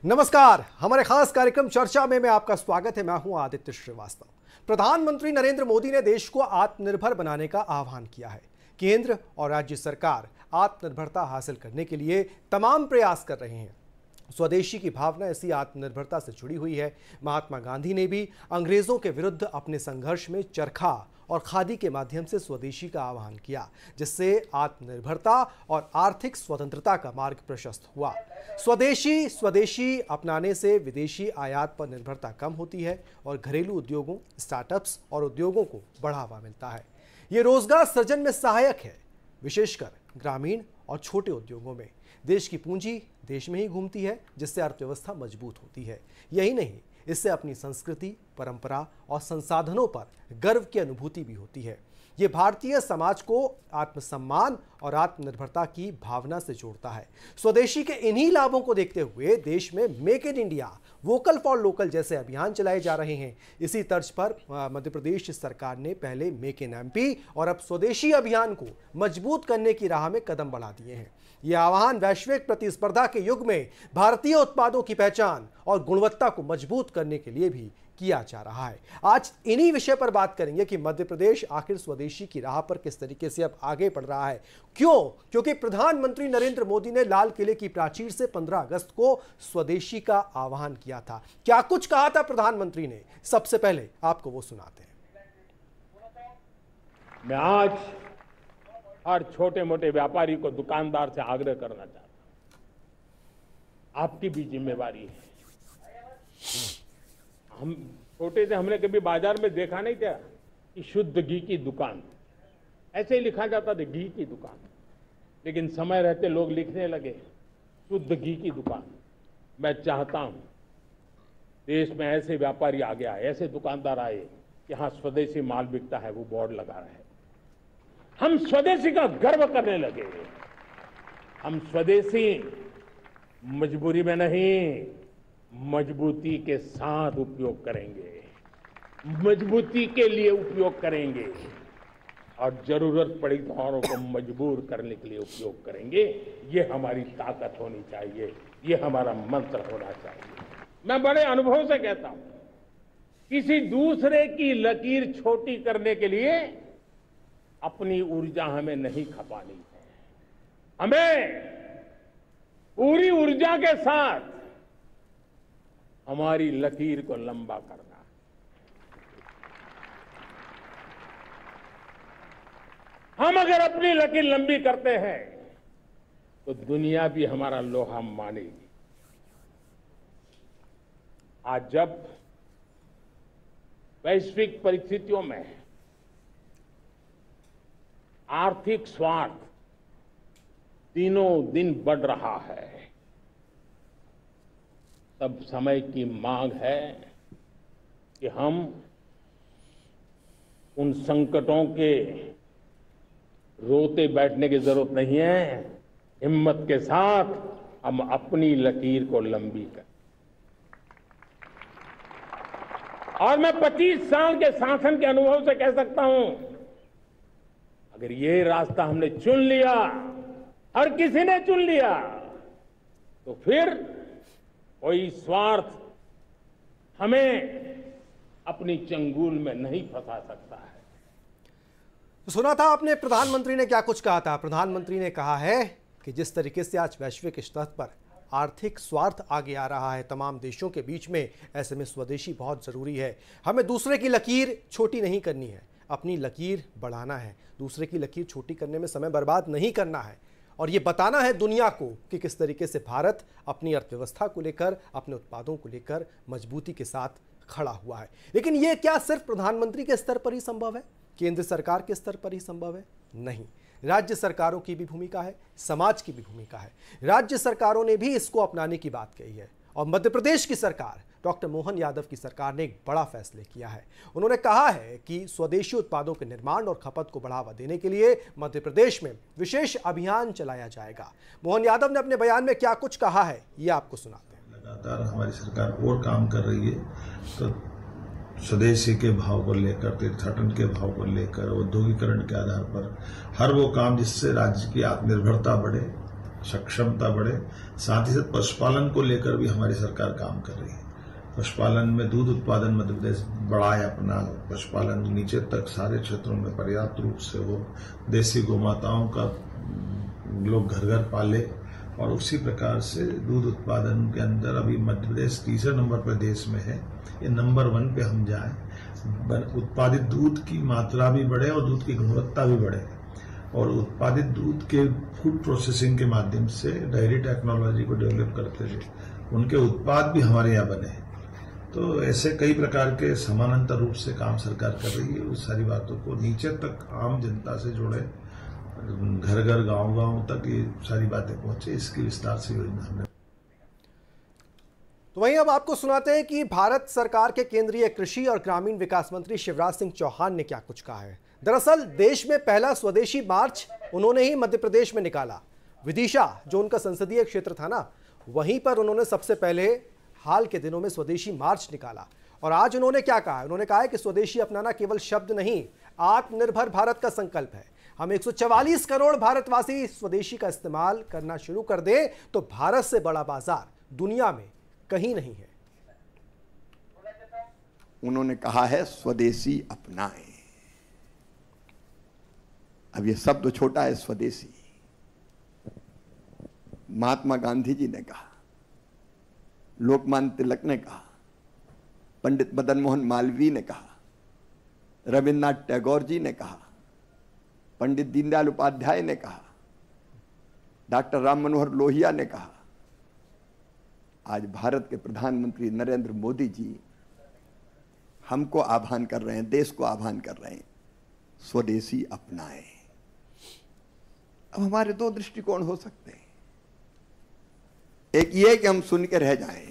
नमस्कार, हमारे खास कार्यक्रम चर्चा में आपका स्वागत है। मैं हूं आदित्य श्रीवास्तव। प्रधानमंत्री नरेंद्र मोदी ने देश को आत्मनिर्भर बनाने का आह्वान किया है। केंद्र और राज्य सरकार आत्मनिर्भरता हासिल करने के लिए तमाम प्रयास कर रहे हैं। स्वदेशी की भावना इसी आत्मनिर्भरता से जुड़ी हुई है। महात्मा गांधी ने भी अंग्रेजों के विरुद्ध अपने संघर्ष में चरखा और खादी के माध्यम से स्वदेशी का आह्वान किया, जिससे आत्मनिर्भरता और आर्थिक स्वतंत्रता का मार्ग प्रशस्त हुआ। स्वदेशी अपनाने से विदेशी आयात पर निर्भरता कम होती है और घरेलू उद्योगों, स्टार्टअप्स और उद्योगों को बढ़ावा मिलता है। ये रोजगार सृजन में सहायक है, विशेषकर ग्रामीण और छोटे उद्योगों में। देश की पूंजी देश में ही घूमती है, जिससे अर्थव्यवस्था मजबूत होती है। यही नहीं, इससे अपनी संस्कृति, परंपरा और संसाधनों पर गर्व की अनुभूति भी होती है। ये भारतीय समाज को आत्मसम्मान और आत्मनिर्भरता की भावना से जोड़ता है। स्वदेशी के इन्हीं लाभों को देखते हुए देश में make in India, vocal for local जैसे अभियान चलाए जा रहे हैं। इसी तर्ज पर मध्य प्रदेश सरकार ने पहले मेक इन एमपी और अब स्वदेशी अभियान को मजबूत करने की राह में कदम बढ़ा दिए हैं। यह आह्वान वैश्विक प्रतिस्पर्धा के युग में भारतीय उत्पादों की पहचान और गुणवत्ता को मजबूत करने के लिए भी किया जा रहा है। आज इन्हीं विषय पर बात करेंगे कि मध्य प्रदेश आखिर स्वदेशी की राह पर किस तरीके से अब आगे बढ़ रहा है। क्योंकि प्रधानमंत्री नरेंद्र मोदी ने लाल किले की प्राचीर से 15 अगस्त को स्वदेशी का आह्वान किया था। क्या कुछ कहा था प्रधानमंत्री ने, सबसे पहले आपको वो सुनाते हैं। मैं आज हर छोटे मोटे व्यापारी को, दुकानदार से आग्रह करना चाहता हूं, आपकी भी जिम्मेवारी है। हम छोटे थे, हमने कभी बाजार में देखा नहीं था कि शुद्ध घी की दुकान, ऐसे ही लिखा जाता था घी की दुकान। लेकिन समय रहते लोग लिखने लगे शुद्ध घी की दुकान। मैं चाहता हूं देश में ऐसे व्यापारी आगे आए, ऐसे दुकानदार आए कि हाँ स्वदेशी माल बिकता है, वो बोर्ड लगा रहे हैं। हम स्वदेशी का गर्व करने लगे। हम स्वदेशी मजबूरी में नहीं, मजबूती के साथ उपयोग करेंगे, मजबूती के लिए उपयोग करेंगे और जरूरत पड़ी तो औरों को मजबूर करने के लिए उपयोग करेंगे। ये हमारी ताकत होनी चाहिए, ये हमारा मंत्र होना चाहिए। मैं बड़े अनुभव से कहता हूं, किसी दूसरे की लकीर छोटी करने के लिए अपनी ऊर्जा हमें नहीं खपानी है। हमें पूरी ऊर्जा के साथ हमारी लकीर को लंबा करना है। हम अगर अपनी लकीर लंबी करते हैं तो दुनिया भी हमारा लोहा मानेगी। आज जब वैश्विक परिस्थितियों में आर्थिक स्वार्थ दिनों दिन बढ़ रहा है, तब समय की मांग है कि हम उन संकटों के रोते बैठने की जरूरत नहीं है। हिम्मत के साथ हम अपनी लकीर को लंबी करें। और मैं 25 साल के शासन के अनुभव से कह सकता हूं, अगर ये रास्ता हमने चुन लिया, हर किसी ने चुन लिया, तो फिर कोई स्वार्थ हमें अपनी चंगुल में नहीं फंसा सकता है। तो सुना था आपने प्रधानमंत्री ने क्या कुछ कहा था। प्रधानमंत्री ने कहा है कि जिस तरीके से आज वैश्विक स्तर पर आर्थिक स्वार्थ आगे आ रहा है तमाम देशों के बीच में, ऐसे में स्वदेशी बहुत जरूरी है। हमें दूसरे की लकीर छोटी नहीं करनी है, अपनी लकीर बढ़ाना है। दूसरे की लकीर छोटी करने में समय बर्बाद नहीं करना है और ये बताना है दुनिया को कि किस तरीके से भारत अपनी अर्थव्यवस्था को लेकर, अपने उत्पादों को लेकर मजबूती के साथ खड़ा हुआ है। लेकिन ये क्या सिर्फ प्रधानमंत्री के स्तर पर ही संभव है, केंद्र सरकार के स्तर पर ही संभव है? नहीं, राज्य सरकारों की भी भूमिका है, समाज की भी भूमिका है। राज्य सरकारों ने भी इसको अपनाने की बात कही है और मध्य प्रदेश की सरकार, डॉक्टर मोहन यादव की सरकार ने एक बड़ा फैसला किया है। उन्होंने कहा है कि स्वदेशी उत्पादों के निर्माण और खपत को बढ़ावा देने के लिए मध्य प्रदेश में विशेष अभियान चलाया जाएगा। मोहन यादव ने अपने बयान में क्या कुछ कहा है, ये आपको सुनाते हैं। लगातार हमारी सरकार और काम कर रही है, तो स्वदेशी के भाव को लेकर, तीर्थाटन के भाव को लेकर, औद्योगिकरण के आधार पर हर वो काम जिससे राज्य की आत्मनिर्भरता बढ़े, सक्षमता बढ़े। साथ ही साथ पशुपालन को लेकर भी हमारी सरकार काम कर रही है। पशुपालन में दूध उत्पादन मध्य प्रदेश बढ़ाए अपना, पशुपालन नीचे तक सारे क्षेत्रों में पर्याप्त रूप से हो, देसी गोमाताओं का लोग घर घर पाले और उसी प्रकार से दूध उत्पादन के अंदर अभी मध्य प्रदेश तीसरे नंबर पर देश में है। ये नंबर 1 पे हम जाएं, उत्पादित दूध की मात्रा भी बढ़े और दूध की गुणवत्ता भी बढ़े और उत्पादित दूध के फूड प्रोसेसिंग के माध्यम से डेयरी टेक्नोलॉजी को डेवलप करते हुए उनके उत्पाद भी हमारे यहाँ बने। तो ऐसे कई प्रकार के समानांतर रूप से काम सरकार कर रही है। उस सारी बातों को नीचे तक आम जनता से जोड़े, घर घर गांव गांव तक ये सारी बातें पहुंचे, इसकी विस्तार से योजना हमने। तो वहीं अब आपको सुनाते हैं कि भारत सरकार के केंद्रीय कृषि और ग्रामीण विकास मंत्री शिवराज सिंह चौहान ने क्या कुछ कहा है। दरअसल देश में पहला स्वदेशी मार्च उन्होंने ही मध्य प्रदेश में निकाला। विदिशा जो उनका संसदीय क्षेत्र था ना, वहीं पर उन्होंने सबसे पहले हाल के दिनों में स्वदेशी मार्च निकाला। और आज उन्होंने क्या कहा? उन्होंने कहा है कि स्वदेशी अपनाना केवल शब्द नहीं, आत्मनिर्भर भारत का संकल्प है। हम 144 करोड़ भारतवासी स्वदेशी का इस्तेमाल करना शुरू कर दें तो भारत से बड़ा बाजार दुनिया में कहीं नहीं है। उन्होंने कहा है स्वदेशी अपनाएं। अब ये शब्द छोटा है, स्वदेशी। महात्मा गांधी जी ने कहा, लोकमान्य तिलक ने कहा, पंडित मदन मोहन मालवीय ने कहा, रविन्द्रनाथ टैगोर जी ने कहा, पंडित दीनदयाल उपाध्याय ने कहा, डॉक्टर राम मनोहर लोहिया ने कहा। आज भारत के प्रधानमंत्री नरेंद्र मोदी जी हमको आह्वान कर रहे हैं, देश को आह्वान कर रहे हैं, स्वदेशी अपनाएं। अब हमारे 2 दृष्टिकोण हो सकते हैं। एक ये कि हम सुन के रह जाएं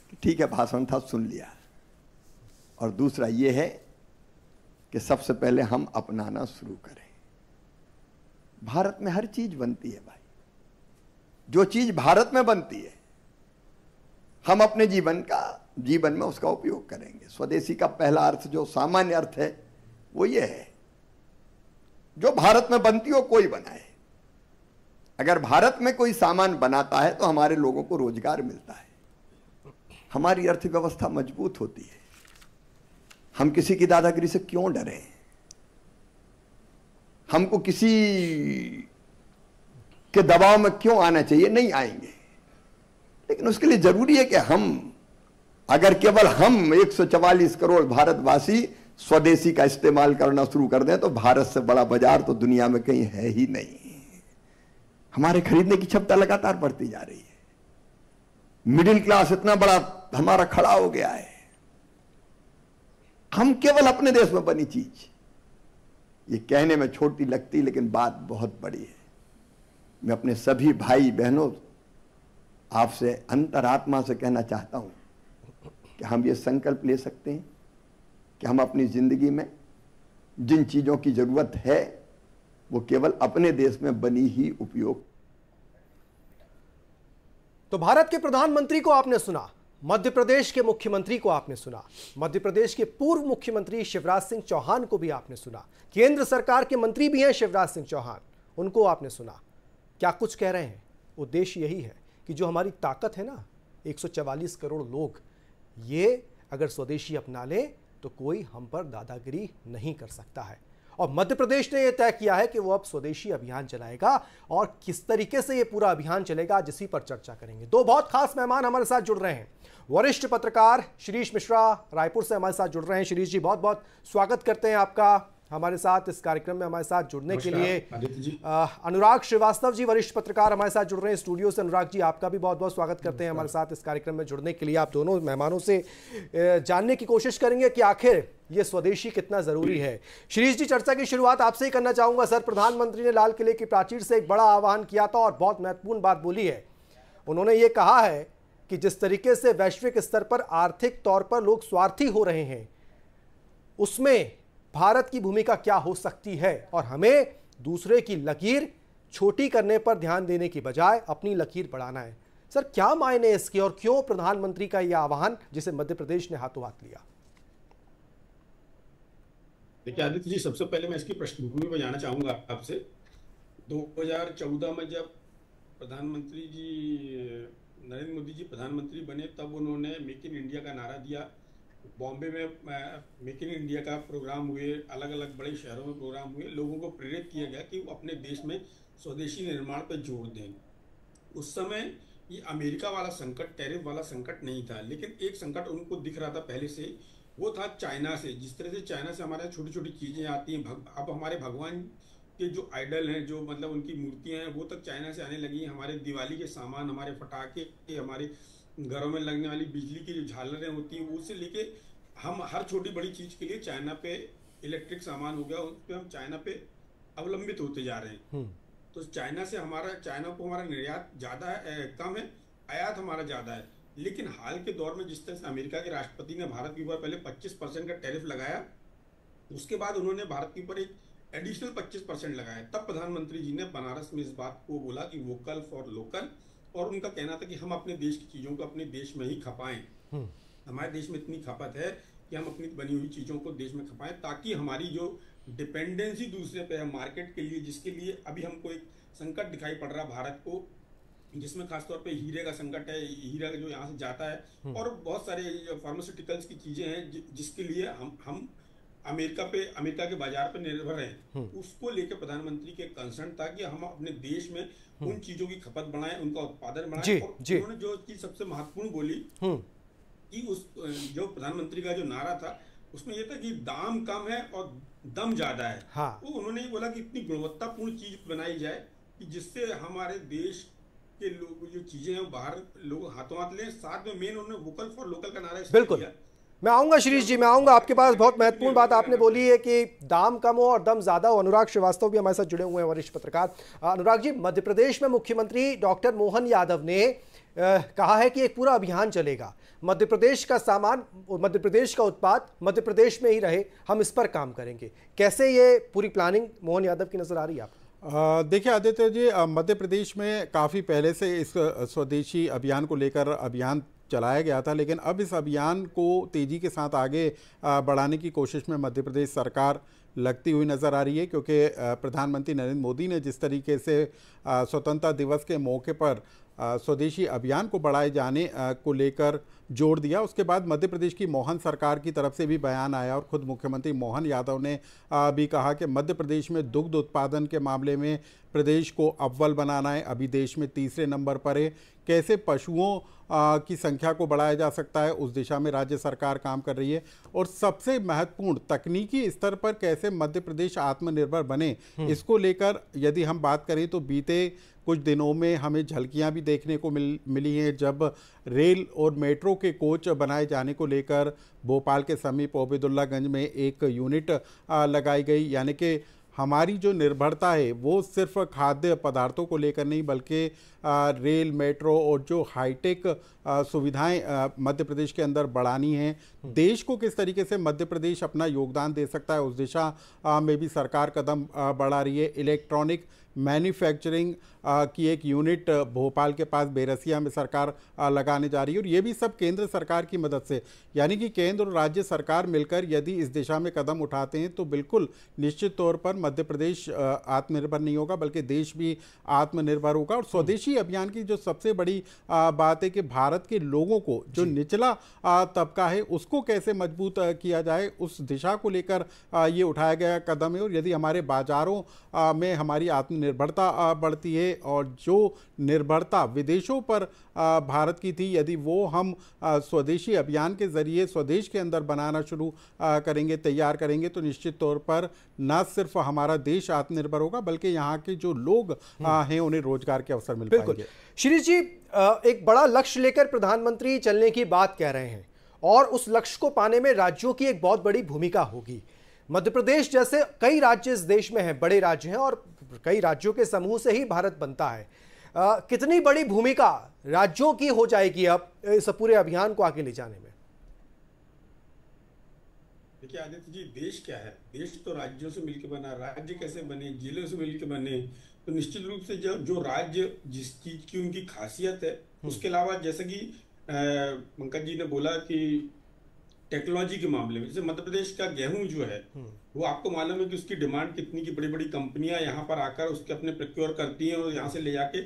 कि ठीक है, भाषण था, सुन लिया। और दूसरा ये है कि सबसे पहले हम अपनाना शुरू करें। भारत में हर चीज बनती है भाई। जो चीज भारत में बनती है हम अपने जीवन में उसका उपयोग करेंगे। स्वदेशी का पहला अर्थ, जो सामान्य अर्थ है, वो ये है, जो भारत में बनती हो कोई बनाए। अगर भारत में कोई सामान बनाता है तो हमारे लोगों को रोजगार मिलता है, हमारी अर्थव्यवस्था मजबूत होती है। हम किसी की दादागिरी से क्यों डरें? हमको किसी के दबाव में क्यों आना चाहिए? नहीं आएंगे। लेकिन उसके लिए जरूरी है कि अगर केवल हम 144 करोड़ भारतवासी स्वदेशी का इस्तेमाल करना शुरू कर दें तो भारत से बड़ा बाजार तो दुनिया में कहीं है ही नहीं। हमारे खरीदने की क्षमता लगातार बढ़ती जा रही है। मिडिल क्लास इतना बड़ा हमारा खड़ा हो गया है। हम केवल अपने देश में बनी चीज, ये कहने में छोटी लगती लेकिन बात बहुत बड़ी है। मैं अपने सभी भाई बहनों आपसे अंतरात्मा से कहना चाहता हूं कि हम ये संकल्प ले सकते हैं कि हम अपनी जिंदगी में जिन चीजों की जरूरत है वो केवल अपने देश में बनी ही उपयोग। तो भारत के प्रधानमंत्री को आपने सुना, मध्य प्रदेश के मुख्यमंत्री को आपने सुना, मध्य प्रदेश के पूर्व मुख्यमंत्री शिवराज सिंह चौहान को भी आपने सुना, केंद्र सरकार के मंत्री भी हैं शिवराज सिंह चौहान, उनको आपने सुना। क्या कुछ कह रहे हैं? उद्देश्य यही है कि जो हमारी ताकत है ना, 144 करोड़ लोग, ये अगर स्वदेशी अपना ले तो कोई हम पर दादागिरी नहीं कर सकता है। और मध्य प्रदेश ने यह तय किया है कि वो अब स्वदेशी अभियान चलाएगा और किस तरीके से ये पूरा अभियान चलेगा, जिसी पर चर्चा करेंगे। 2 बहुत खास मेहमान हमारे साथ जुड़ रहे हैं। वरिष्ठ पत्रकार शिरीष मिश्रा रायपुर से हमारे साथ जुड़ रहे हैं। शिरीष जी, बहुत बहुत स्वागत करते हैं आपका हमारे साथ इस कार्यक्रम में हमारे साथ जुड़ने के लिए। अनुराग श्रीवास्तव जी वरिष्ठ पत्रकार हमारे साथ जुड़ रहे हैं स्टूडियो से। अनुराग जी, आपका भी बहुत बहुत स्वागत करते हैं हमारे साथ इस कार्यक्रम में जुड़ने के लिए। आप दोनों मेहमानों से जानने की कोशिश करेंगे कि आखिर ये स्वदेशी कितना जरूरी है। शिरीष जी, चर्चा की शुरुआत आपसे ही करना चाहूंगा। सर, प्रधानमंत्री ने लाल किले की प्राचीर से एक बड़ा आह्वान किया था और बहुत महत्वपूर्ण बात बोली है। उन्होंने ये कहा है कि जिस तरीके से वैश्विक स्तर पर आर्थिक तौर पर लोग स्वार्थी हो रहे हैं, उसमें भारत की भूमिका क्या हो सकती है और हमें दूसरे की लकीर छोटी करने पर ध्यान देने की बजाय अपनी लकीर बढ़ाना है। सर, क्या मायने इसके और क्यों प्रधानमंत्री का यह आह्वान जिसे मध्य प्रदेश ने हाथों हाथ लिया? देखिए आदित्य जी, सबसे पहले मैं इसकी पृष्ठभूमि में जाना चाहूंगा आपसे। 2014 में जब प्रधानमंत्री जी नरेंद्र मोदी जी प्रधानमंत्री बने तब उन्होंने मेक इन इंडिया का नारा दिया। बॉम्बे में मेक इन इंडिया का प्रोग्राम हुए, अलग अलग बड़े शहरों में प्रोग्राम हुए, लोगों को प्रेरित किया गया कि वो अपने देश में स्वदेशी निर्माण पर जोर दें। उस समय ये अमेरिका वाला संकट, टैरिफ वाला संकट नहीं था, लेकिन एक संकट उनको दिख रहा था पहले से, वो था चाइना से। जिस तरह से चाइना से हमारे छोटी छोटी चीज़ें आती हैं, अब हमारे भगवान के जो आइडल हैं, जो मतलब उनकी मूर्तियां हैं, वो तक चाइना से आने लगी हैं। हमारे दिवाली के सामान, हमारे पटाखे, हमारे घरों में लगने वाली बिजली की जो झालरें होती हैं, उससे लेके हम हर छोटी बड़ी चीज़ के लिए चाइना पे, इलेक्ट्रिक सामान हो गया, उस पर हम चाइना पे अवलंबित होते जा रहे हैं। तो चाइना को हमारा निर्यात ज़्यादा है, कम है, आयात हमारा ज़्यादा है। लेकिन हाल के दौर में जिस तरह से अमेरिका के राष्ट्रपति ने भारत के ऊपर पहले 25% का टैरिफ लगाया, उसके बाद उन्होंने भारत के ऊपर एक एडिशनल 25% लगाया। तब प्रधानमंत्री जी ने बनारस में इस बात को बोला कि वोकल फॉर लोकल, और उनका कहना था कि हम अपने देश की चीज़ों को अपने देश में ही खपाएं। हमारे देश में इतनी खपत है कि हम अपनी बनी हुई चीज़ों को देश में खपाएं, ताकि हमारी जो डिपेंडेंसी दूसरे पे है मार्केट के लिए, जिसके लिए अभी हमको एक संकट दिखाई पड़ रहा है भारत को, जिसमें खासतौर पे हीरे का संकट है, हीरा जो यहाँ से जाता है, और बहुत सारे फार्मास्यूटिकल्स की चीज़ें हैं जिसके लिए हम अमेरिका के बाजार पे निर्भर हैं। उसको लेकर प्रधानमंत्री के कंसर्न था कि हम अपने देश में उन चीज़ों की खपत बढ़ाएं, उनका उत्पादन बढ़ाएं। और उन्होंने जो चीज़ सबसे महत्वपूर्ण बोली कि उस जो प्रधानमंत्री का जो नारा था उसमें यह था कि दाम कम है और दम ज्यादा है। तो उन्होंने ये बोला कि इतनी गुणवत्तापूर्ण चीज बनाई जाए कि जिससे हमारे देश के लोग जो चीजें हैं बाहर लोग हाथों हाथ लें। साथ में मेन उन्होंने वोकल फॉर लोकल का नारा बिल्कुल। मैं आऊंगा शिरीष जी, मैं आऊंगा आपके पास। बहुत महत्वपूर्ण बात आपने बोली है कि दाम कम हो और दम ज्यादा हो। अनुराग श्रीवास्तव भी हमारे साथ जुड़े हुए हैं, वरिष्ठ पत्रकार। अनुराग जी, मध्य प्रदेश में मुख्यमंत्री डॉक्टर मोहन यादव ने कहा है कि एक पूरा अभियान चलेगा, मध्य प्रदेश का सामान, मध्य प्रदेश का उत्पाद मध्य प्रदेश में ही रहे, हम इस पर काम करेंगे। कैसे ये पूरी प्लानिंग मोहन यादव की नजर आ रही है आपको? देखिए आदित्य जी, मध्य प्रदेश में काफ़ी पहले से इस स्वदेशी अभियान को लेकर अभियान चलाया गया था, लेकिन अब इस अभियान को तेज़ी के साथ आगे बढ़ाने की कोशिश में मध्य प्रदेश सरकार लगती हुई नज़र आ रही है, क्योंकि प्रधानमंत्री नरेंद्र मोदी ने जिस तरीके से स्वतंत्रता दिवस के मौके पर स्वदेशी अभियान को बढ़ाए जाने को लेकर जोर दिया, उसके बाद मध्य प्रदेश की मोहन सरकार की तरफ से भी बयान आया और खुद मुख्यमंत्री मोहन यादव ने भी कहा कि मध्य प्रदेश में दुग्ध उत्पादन के मामले में प्रदेश को अव्वल बनाना है, अभी देश में तीसरे नंबर पर है। कैसे पशुओं की संख्या को बढ़ाया जा सकता है, उस दिशा में राज्य सरकार काम कर रही है। और सबसे महत्वपूर्ण, तकनीकी स्तर पर कैसे मध्य प्रदेश आत्मनिर्भर बने, इसको लेकर यदि हम बात करें तो बीते कुछ दिनों में हमें झलकियां भी देखने को मिली हैं, जब रेल और मेट्रो के कोच बनाए जाने को लेकर भोपाल के समीप ओबेदुल्लागंज में एक यूनिट लगाई गई। यानी कि हमारी जो निर्भरता है वो सिर्फ खाद्य पदार्थों को लेकर नहीं, बल्कि रेल, मेट्रो और जो हाईटेक सुविधाएं मध्य प्रदेश के अंदर बढ़ानी हैं। देश को किस तरीके से मध्य प्रदेश अपना योगदान दे सकता है, उस दिशा में भी सरकार कदम बढ़ा रही है। इलेक्ट्रॉनिक मैन्युफैक्चरिंग की एक यूनिट भोपाल के पास बेरसिया में सरकार लगाने जा रही है, और ये भी सब केंद्र सरकार की मदद से। यानी कि केंद्र और राज्य सरकार मिलकर यदि इस दिशा में कदम उठाते हैं तो बिल्कुल निश्चित तौर पर मध्य प्रदेश आत्मनिर्भर नहीं होगा, बल्कि देश भी आत्मनिर्भर होगा। और स्वदेशी अभियान की जो सबसे बड़ी बात है कि भारत के लोगों को, जो निचला तबका है, उसको कैसे मजबूत किया जाए, उस दिशा को लेकर ये उठाया गया कदम है। और यदि हमारे बाजारों में हमारी आत्मनिर्भरता बढ़ती है और जो निर्भरता विदेशों पर भारत की थी, यदि वो हम स्वदेशी अभियान के जरिए स्वदेश के अंदर बनाना शुरू करेंगे, तैयार करेंगे, तो निश्चित तौर पर न सिर्फ हमारा देश आत्मनिर्भर होगा, बल्कि यहाँ के जो लोग हैं उन्हें रोजगार के अवसर मिल पाएंगे। शिरीष जी, एक बड़ा लक्ष्य लेकर प्रधानमंत्री चलने की बात कह रहे हैं, और उस लक्ष्य को पाने में राज्यों की एक बहुत बड़ी भूमिका होगी। मध्य प्रदेश जैसे कई राज्य इस देश में हैं, बड़े राज्य हैं, और कई राज्यों के समूह से ही भारत बनता है। कितनी बड़ी भूमिका राज्यों की हो जाएगी अब इस पूरे अभियान को आगे ले जाने में? देखिए आदित्य जी, देश क्या है? देश तो राज्यों से मिलकर बना। राज्य कैसे बने? जिलों से मिलकर बने। तो निश्चित रूप से जो राज्य जिस चीज की उनकी खासियत है, उसके अलावा जैसे कि पंकज जी ने बोला कि टेक्नोलॉजी के मामले में, जैसे मध्य प्रदेश का गेहूं जो है वो आपको मालूम है कि उसकी डिमांड कितनी की बड़ी बड़ी कंपनियां यहाँ पर आकर उसके अपने प्रोक्योर करती हैं और यहाँ से ले जाके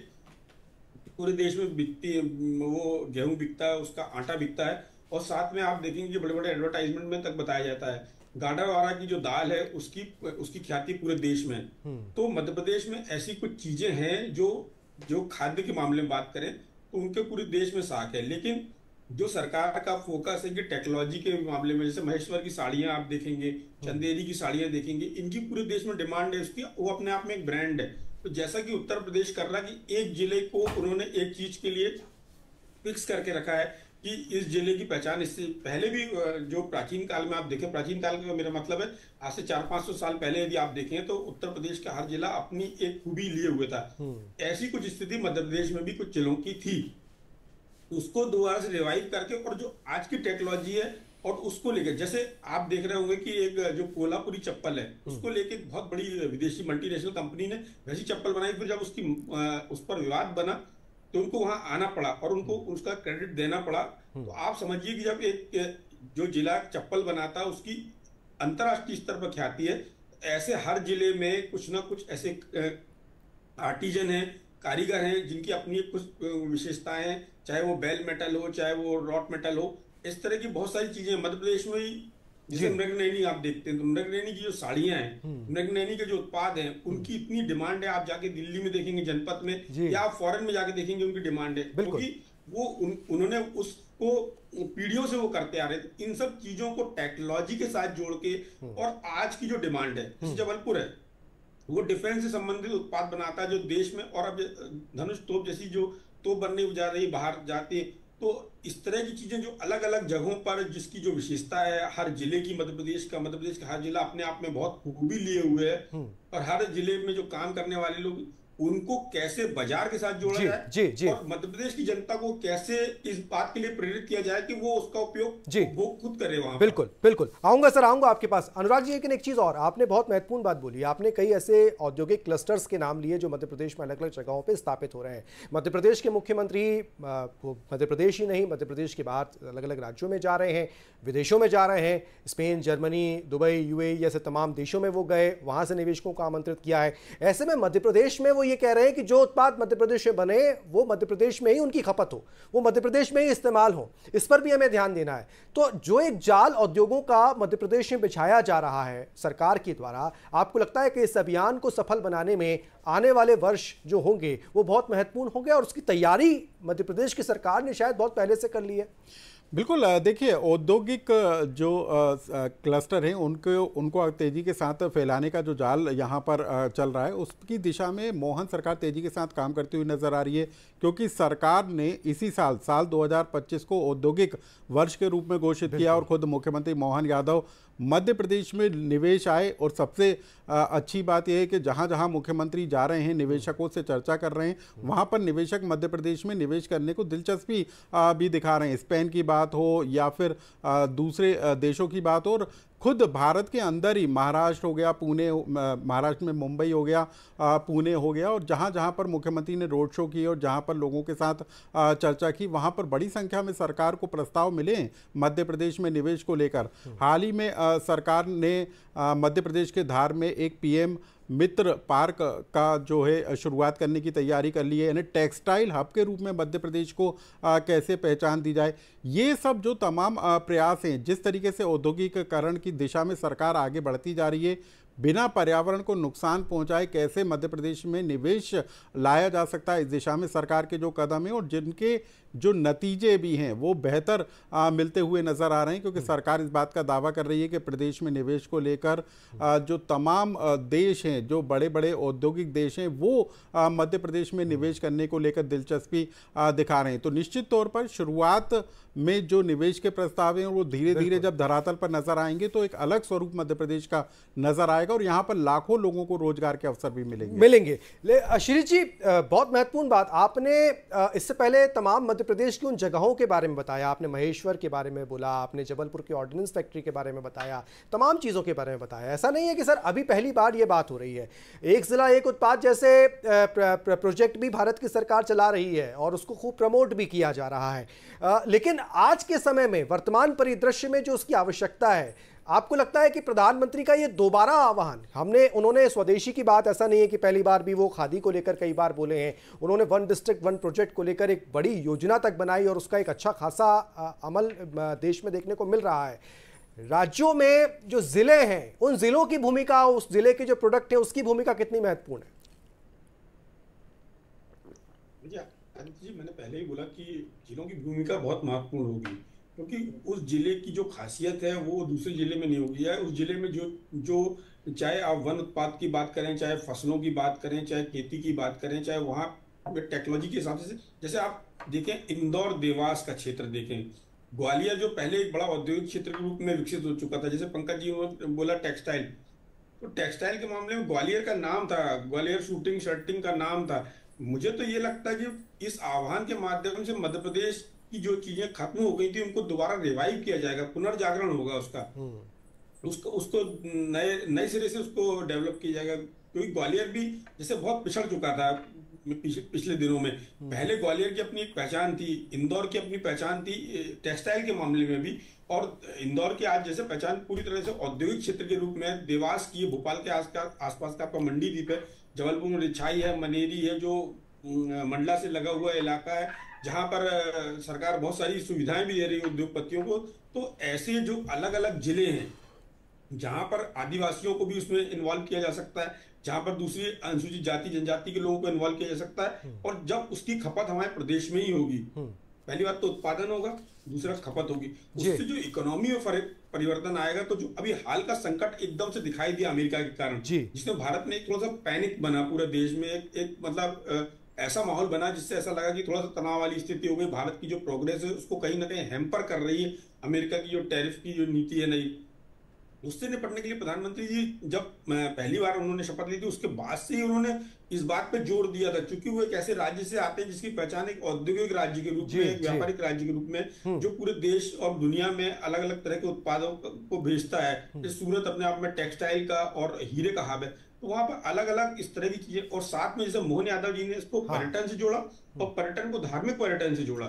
पूरे देश में बिकती है, वो गेहूं बिकता है, उसका आटा बिकता है, और साथ में आप देखेंगे कि बड़े बड़े एडवर्टाइजमेंट में तक बताया जाता है गाढ़ावारा की जो दाल है उसकी ख्याति पूरे देश में है। तो मध्य प्रदेश में ऐसी कुछ चीजें हैं जो खाद्य के मामले में बात करें तो उनके पूरे देश में साख है। लेकिन जो सरकार का फोकस है कि टेक्नोलॉजी के मामले में, जैसे महेश्वर की साड़ियां आप देखेंगे, चंदेरी की साड़ियां देखेंगे, इनकी पूरे देश में डिमांड है, उसकी वो अपने आप में एक ब्रांड है। तो जैसा कि उत्तर प्रदेश कर रहा है कि एक जिले को उन्होंने एक चीज के लिए फिक्स करके रखा है कि इस जिले की पहचान, इससे पहले भी जो प्राचीन काल में आप देखें, प्राचीन काल का मेरा मतलब है आज से 400-500 साल पहले यदि आप देखें तो उत्तर प्रदेश का हर जिला अपनी एक खूबी लिए हुए था। ऐसी कुछ स्थिति मध्य प्रदेश में भी कुछ जिलों की थी, उसको दोबारा से रिवाइव करके और जो आज की टेक्नोलॉजी है और उसको लेकर, जैसे आप देख रहे होंगे कि एक जो कोल्हापुरी चप्पल है उसको लेके बहुत बड़ी विदेशी मल्टीनेशनल कंपनी ने वैसी चप्पल बनाई, फिर जब उस पर विवाद बना तो उनको वहां आना पड़ा और उनको उसका क्रेडिट देना पड़ा। तो आप समझिए कि जब एक जो जिला चप्पल बनाता उसकी अंतर्राष्ट्रीय स्तर पर ख्याति है, ऐसे हर जिले में कुछ ना कुछ ऐसे आर्टिजन हैं, कारीगर हैं जिनकी अपनी कुछ विशेषताएं हैं, चाहे वो बेल मेटल हो, चाहे वो रॉट मेटल हो, इस तरह की बहुत सारी चीजें मध्य प्रदेश में ही। जैसे मृगनयनी आप देखते हैं तो मृगनयनी की जो साड़ियां हैं, मृगनयनी के जो उत्पाद हैं, उनकी इतनी डिमांड है। आप जाके दिल्ली में देखेंगे जनपद में, या आप फॉरेन में जाके देखेंगे उनकी डिमांड है, क्योंकि वो उन्होंने उसको पीढ़ियों से वो करते आ रहे थे। इन सब चीजों को टेक्नोलॉजी के साथ जोड़ के, और आज की जो डिमांड है, जबलपुर है वो डिफेंस से संबंधित उत्पाद बनाता है जो देश में, और अब धनुष तोप जैसी जो तोप बनने जा रही बाहर जाती है, तो इस तरह की चीजें जो अलग अलग जगहों पर जिसकी जो विशेषता है हर जिले की, मध्य प्रदेश का हर जिला अपने आप में बहुत खूबी लिए हुए है, और हर जिले में जो काम करने वाले लोग उनको कैसे बाजार के साथ जोड़ा जाए और मध्य प्रदेश की जनता को कैसे इस बात के लिए प्रेरित किया जाए कि वो उसका उपयोग वो खुद करे वहां। बिल्कुल बिल्कुल, आऊंगा सर, आऊंगा आपके पास। अनुराग जी, लेकिन एक चीज और, आपने बहुत महत्वपूर्ण बात बोली। आपने कई ऐसे औद्योगिक क्लस्टर्स के नाम लिए जो मध्य प्रदेश में अलग अलग जगहों पर स्थापित हो रहे हैं। मध्य प्रदेश के मुख्यमंत्री मध्य प्रदेश ही नहीं, मध्य प्रदेश के बाहर अलग अलग राज्यों में जा रहे हैं, विदेशों में जा रहे हैं, स्पेन, जर्मनी, दुबई, यूएई जैसे तमाम देशों में वो गए, वहां से निवेशकों को आमंत्रित किया है। ऐसे में मध्य प्रदेश में वो ये कह रहे हैं कि जो उत्पाद मध्य प्रदेश में बने वो मध्य प्रदेश में ही उनकी खपत हो, वो मध्य प्रदेश में ही इस्तेमाल हो। इस पर भी हमें ध्यान देना है। तो जो एक जाल औद्योगों का मध्य प्रदेश में बिछाया जा रहा है सरकार के द्वारा, आपको लगता है कि इस अभियान को सफल बनाने में आने वाले वर्ष जो होंगे वो बहुत महत्वपूर्ण होंगे, और उसकी तैयारी मध्य प्रदेश की सरकार ने शायद बहुत पहले से कर ली है? बिल्कुल, देखिए औद्योगिक जो क्लस्टर हैं उनको तेज़ी के साथ फैलाने का जो जाल यहाँ पर चल रहा है, उसकी दिशा में मोहन सरकार तेज़ी के साथ काम करती हुई नज़र आ रही है, क्योंकि सरकार ने इसी साल 2025 को औद्योगिक वर्ष के रूप में घोषित किया, और खुद मुख्यमंत्री मोहन यादव मध्य प्रदेश में निवेश आए। और सबसे अच्छी बात यह है कि जहाँ जहाँ मुख्यमंत्री जा रहे हैं, निवेशकों से चर्चा कर रहे हैं, वहाँ पर निवेशक मध्य प्रदेश में निवेश करने को दिलचस्पी भी दिखा रहे हैं। स्पेन की बात हो या फिर दूसरे देशों की बात हो, और खुद भारत के अंदर ही महाराष्ट्र हो गया, पुणे, महाराष्ट्र में मुंबई हो गया, पुणे हो गया, और जहाँ जहाँ पर मुख्यमंत्री ने रोड शो किए और जहाँ पर लोगों के साथ चर्चा की, वहाँ पर बड़ी संख्या में सरकार को प्रस्ताव मिले मध्य प्रदेश में निवेश को लेकर। हाल ही में सरकार ने मध्य प्रदेश के धार में एक पीएम मित्र पार्क का जो है शुरुआत करने की तैयारी कर ली है, यानी टेक्सटाइल हब के रूप में मध्य प्रदेश को कैसे पहचान दी जाए। ये सब जो तमाम प्रयास हैं, जिस तरीके से औद्योगिकीकरण की दिशा में सरकार आगे बढ़ती जा रही है, बिना पर्यावरण को नुकसान पहुंचाए कैसे मध्य प्रदेश में निवेश लाया जा सकता है, इस दिशा में सरकार के जो कदम हैं और जिनके जो नतीजे भी हैं वो बेहतर मिलते हुए नज़र आ रहे हैं, क्योंकि सरकार इस बात का दावा कर रही है कि प्रदेश में निवेश को लेकर जो तमाम देश हैं, जो बड़े बड़े औद्योगिक देश हैं, वो मध्य प्रदेश में निवेश करने को लेकर दिलचस्पी दिखा रहे हैं। तो निश्चित तौर पर शुरुआत में जो निवेश के प्रस्ताव हैं वो धीरे धीरे जब धरातल पर नजर आएंगे तो एक अलग स्वरूप मध्य प्रदेश का नजर आएगा, और यहाँ पर लाखों लोगों को रोजगार के अवसर भी मिलेंगे। शिरीष जी, बहुत महत्वपूर्ण बात आपने इससे पहले तमाम मध्य प्रदेश की उन जगहों के बारे में बताया, आपने महेश्वर के बारे में बोला, आपने जबलपुर की ऑर्डिनेंस फैक्ट्री के बारे में बताया, तमाम चीज़ों के बारे में बताया। ऐसा नहीं है कि सर अभी पहली बार ये बात हो रही है। एक जिला एक उत्पाद जैसे प्रोजेक्ट भी भारत की सरकार चला रही है और उसको खूब प्रमोट भी किया जा रहा है, लेकिन आज के समय में वर्तमान परिदृश्य में जो उसकी आवश्यकता है, आपको लगता है कि प्रधानमंत्री का ये दोबारा आह्वान, उन्होंने स्वदेशी की बात, ऐसा नहीं है कि पहली बार भी वो खादी को लेकर कई बार बोले हैं, उन्होंने वन डिस्ट्रिक्ट वन प्रोजेक्ट को लेकर एक बड़ी योजना तक बनाई और उसका एक अच्छा खासा अमल देश में देखने को मिल रहा है। राज्यों में जो जिले हैं, उन जिलों की भूमिका, उस जिले के जो प्रोडक्ट है उसकी भूमिका कितनी महत्वपूर्ण है? जी, मैंने पहले ही बोला कि जिलों की भूमिका बहुत महत्वपूर्ण होगी, क्योंकि उस जिले की जो खासियत है वो दूसरे जिले में नहीं होगी। या उस जिले में जो चाहे आप वन उत्पाद की बात करें, चाहे फसलों की बात करें, चाहे खेती की बात करें, चाहे वहाँ टेक्नोलॉजी के हिसाब से, जैसे आप देखें इंदौर देवास का क्षेत्र देखें, ग्वालियर जो पहले एक बड़ा औद्योगिक क्षेत्र के रूप में विकसित हो चुका था, जैसे पंकज जी ने बोला टेक्सटाइल, तो टेक्सटाइल के मामले में ग्वालियर का नाम था, ग्वालियर शूटिंग शर्टिंग का नाम था। मुझे तो ये लगता है कि इस आह्वान के माध्यम से मध्य प्रदेश की जो चीजें खत्म हो गई थी उनको दोबारा रिवाइव किया जाएगा, पुनर्जागरण होगा उसको नए सिरे से उसको डेवलप किया जाएगा। क्योंकि ग्वालियर भी जैसे बहुत पिछड़ चुका था पिछले दिनों में। पहले ग्वालियर की अपनी एक पहचान थी, इंदौर की अपनी पहचान थी टेक्सटाइल के मामले में भी, और इंदौर की आज जैसे पहचान पूरी तरह से औद्योगिक क्षेत्र के रूप में देवास की, भोपाल के आसपास का आपका मंडी द्वीप है, जबलपुर में रिछाई है, मनेरी है, जो मंडला से लगा हुआ इलाका है, जहां पर सरकार बहुत सारी सुविधाएं भी दे रही है उद्योगपतियों को। तो ऐसे जो अलग अलग जिले हैं जहां पर आदिवासियों को भी उसमें इन्वॉल्व किया जा सकता है, जहां पर दूसरी अनुसूचित जाति जनजाति के लोगों को इन्वॉल्व किया जा सकता है, और जब उसकी खपत हमारे प्रदेश में ही होगी, पहली बात तो उत्पादन होगा, दूसरा खपत होगी, उससे जो इकोनॉमी में परिवर्तन आएगा। तो जो अभी हाल का संकट एकदम से दिखाई दिया अमेरिका के कारण, जिसमें भारत में थोड़ा सा पैनिक बना, पूरे देश में एक मतलब ऐसा माहौल बना जिससे ऐसा लगा कि थोड़ा सा तनाव वाली स्थिति हो गई। भारत की जो प्रोग्रेस है उसको कहीं ना कहीं हैम्पर कर रही है अमेरिका की जो टैरिफ की जो नीति है नई, उससे निपटने के लिए प्रधानमंत्री जी जब पहली बार उन्होंने शपथ ली थी, उसके बाद से ही उन्होंने इस बात पे जोर दिया था, क्योंकि वो एक ऐसे राज्य से आते हैं जिसकी पहचान एक औद्योगिक राज्य के रूप में, एक व्यापारिक राज्य के रूप में, जो पूरे देश और दुनिया में अलग अलग तरह के उत्पादों को भेजता है। सूरत अपने आप में टेक्सटाइल का और हीरे का हब है, तो वहां पर अलग अलग इस तरह की चीजें, और साथ में जैसे मोहन यादव जी ने इसको पर्यटन से जोड़ा और पर्यटन को धार्मिक पर्यटन से जोड़ा।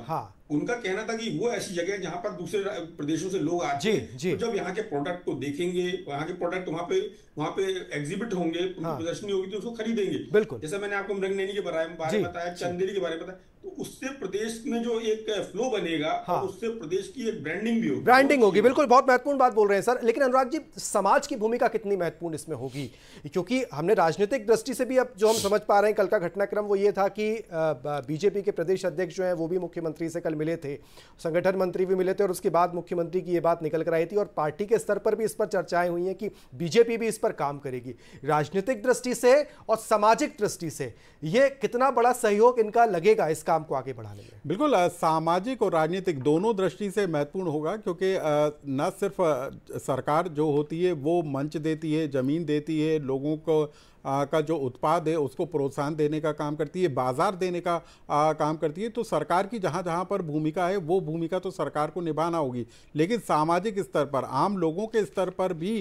उनका कहना था कि वो ऐसी जगह है जहां पर दूसरे प्रदेशों से लोग आते हैं, तो जब यहाँ के प्रोडक्ट को देखेंगे, वहाँ के प्रोडक्ट वहाँ पे एग्जिबिट होंगे, प्रदर्शनी होगी, तो उसको खरीदेंगे। जैसे मैंने आपको मृगनयनी के बारे में बताया, चंदेरी के बारे में बताया, तो उससे प्रदेश में जो एक फ्लो बनेगा, और उससे प्रदेश की एक ब्रांडिंग भी होगी, बिल्कुल बहुत महत्वपूर्ण बात बोल रहे हैं सर। लेकिन अनुराग जी, समाज की भूमिका कितनी महत्वपूर्ण इसमें होगी? क्योंकि हमने राजनीतिक दृष्टि से भी अब जो हम समझ पा रहे हैं, कल का घटनाक्रम वो ये था कि बीजेपी के प्रदेश अध्यक्ष जो हैं वो भी मुख्यमंत्री से कल मिले थे, संगठन मंत्री भी मिले थे, और उसके बाद मुख्यमंत्री की ये बात निकल कर आई थी, और पार्टी के स्तर पर भी इस पर चर्चाएं हुई हैं कि बीजेपी भी इस पर काम करेगी। राजनीतिक दृष्टि से और सामाजिक दृष्टि से ये कितना बड़ा सहयोग इनका लगेगा इस काम को आगे बढ़ाने में? बिल्कुल, सामाजिक और राजनीतिक दोनों दृष्टि से महत्वपूर्ण होगा, क्योंकि न सिर्फ सरकार जो होती है वो मंच देती है, जमीन देती है, लोगों को का जो उत्पाद है उसको प्रोत्साहन देने का काम करती है, बाजार देने का काम करती है। तो सरकार की जहाँ जहाँ पर भूमिका है वो भूमिका तो सरकार को निभाना होगी, लेकिन सामाजिक स्तर पर, आम लोगों के स्तर पर भी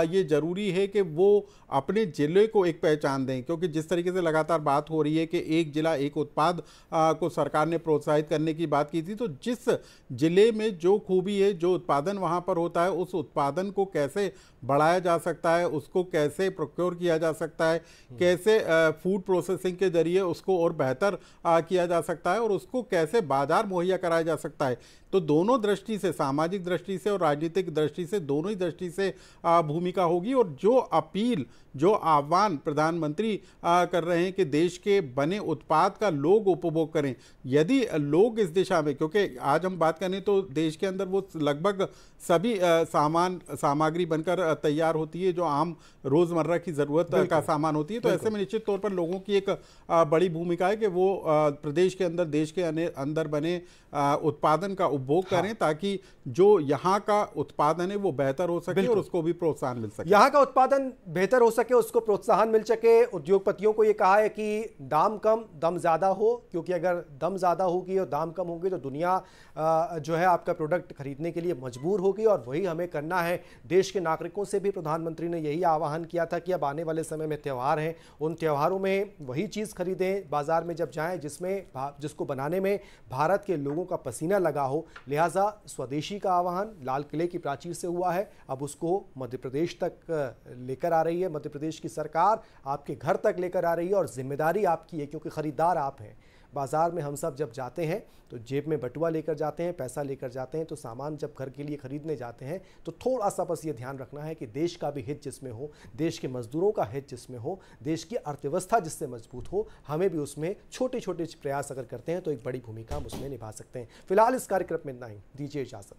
ये ज़रूरी है कि वो अपने ज़िले को एक पहचान दें, क्योंकि जिस तरीके से लगातार बात हो रही है कि एक ज़िला एक उत्पाद को सरकार ने प्रोत्साहित करने की बात की थी, तो जिस ज़िले में जो खूबी है, जो उत्पादन वहाँ पर होता है, उस उत्पादन को कैसे बढ़ाया जा सकता है, उसको कैसे प्रोक्योर किया जा सकता है, कैसे फूड प्रोसेसिंग के जरिए उसको और बेहतर किया जा सकता है, और उसको कैसे बाजार मुहैया कराया जा सकता है। तो दोनों दृष्टि से, सामाजिक दृष्टि से और राजनीतिक दृष्टि से, दोनों ही दृष्टि से भूमिका होगी। और जो अपील, जो आह्वान प्रधानमंत्री कर रहे हैं कि देश के बने उत्पाद का लोग उपभोग करें, यदि लोग इस दिशा में, क्योंकि आज हम बात करें तो देश के अंदर वो लगभग सभी सामग्री बनकर तैयार होती है जो आम रोज़मर्रा की ज़रूरत का सामान होती है, तो ऐसे में निश्चित तौर पर लोगों की एक बड़ी भूमिका है कि वो प्रदेश के अंदर, देश के अंदर बने उत्पादन का उपभोग करें, ताकि जो यहाँ का उत्पादन है वो बेहतर हो सके और उसको भी प्रोत्साहन मिल सके। यहाँ का उत्पादन बेहतर हो सके, उसको प्रोत्साहन मिल सके। उद्योगपतियों को ये कहा है कि दाम कम दम ज़्यादा हो, क्योंकि अगर दम ज़्यादा होगी और दाम कम होगी तो दुनिया जो है आपका प्रोडक्ट खरीदने के लिए मजबूर होगी, और वही हमें करना है। देश के नागरिकों से भी प्रधानमंत्री ने यही आह्वान किया था कि अब आने वाले समय में त्यौहार हैं, उन त्योहारों में वही चीज़ खरीदें बाजार में जब जाएं जिसको बनाने में भारत के लोगों लोगों का पसीना लगा हो। लिहाजा स्वदेशी का आह्वान लाल किले की प्राचीर से हुआ है, अब उसको मध्य प्रदेश तक लेकर आ रही है। मध्य प्रदेश की सरकार आपके घर तक लेकर आ रही है और जिम्मेदारी आपकी है, क्योंकि खरीदार आप हैं। बाज़ार में हम सब जब जाते हैं तो जेब में बटुआ लेकर जाते हैं, पैसा लेकर जाते हैं, तो सामान जब घर के लिए खरीदने जाते हैं तो थोड़ा सा बस ये ध्यान रखना है कि देश का भी हित जिसमें हो, देश के मजदूरों का हित जिसमें हो, देश की अर्थव्यवस्था जिससे मजबूत हो, हमें भी उसमें छोटे छोटे प्रयास अगर करते हैं तो एक बड़ी भूमिका हम उसमें निभा सकते हैं। फिलहाल इस कार्यक्रम में इतना ही, दीजिए इजाज़त।